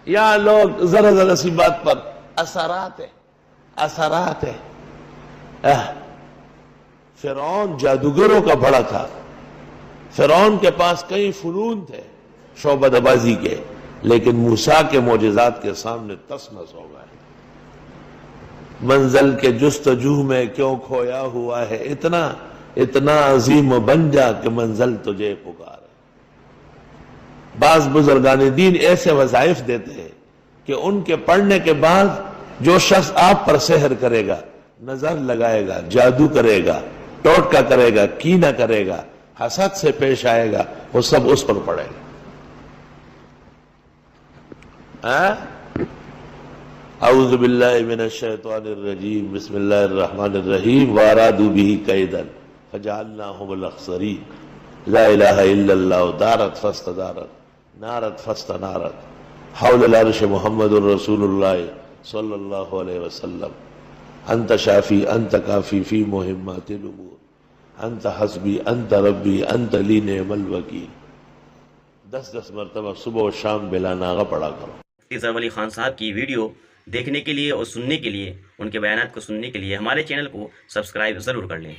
یہاں لوگ ذرا ذرا سی بات پر اثرات ہے. فرعون جادوگروں کا بڑا تھا. فرعون کے پاس کئی فنون تھے شعبدہ بازی کے، لیکن موسیٰ کے معجزات کے سامنے تس نس ہو گئے. منزل کے جستجو میں کیوں کھویا ہوا ہے اتنا عظیم بن جا کہ منزل تجھے پکارے. بعض بزرگان دین ایسے وظائف دیتے ہیں کہ ان کے پڑھنے کے بعد جو شخص آپ پر سحر کرے گا، نظر لگائے گا، جادو کرے گا، ٹوٹکا کرے گا، کینہ کرے گا، حسد سے پیش آئے گا، وہ سب اس پر پڑے گا. اعوذ باللہ من الشیطان الرجیم بسم اللہ الرحمن الرحیم وارادوا به کیدا فجعلناهم الاخسرین لا الہ الا اللہ دارت فاستدارت نارت فاستنارت حول العرش محمد الرسول اللہ صلی اللہ علیہ وسلم انت شافی انت کافی فی مہمات الامور انت حسبی انت ربی انت لی نعم الوکیل. 10 مرتبہ صبح و شام بلا ناغہ پڑھا کرو. ظفر علی خان صاحب کی ویڈیو دیکھنے کے لیے اور سننے کے لیے، ان کے بیانات کو سننے کے لیے ہمارے چینل کو سبسکرائب ضرور کر لیں.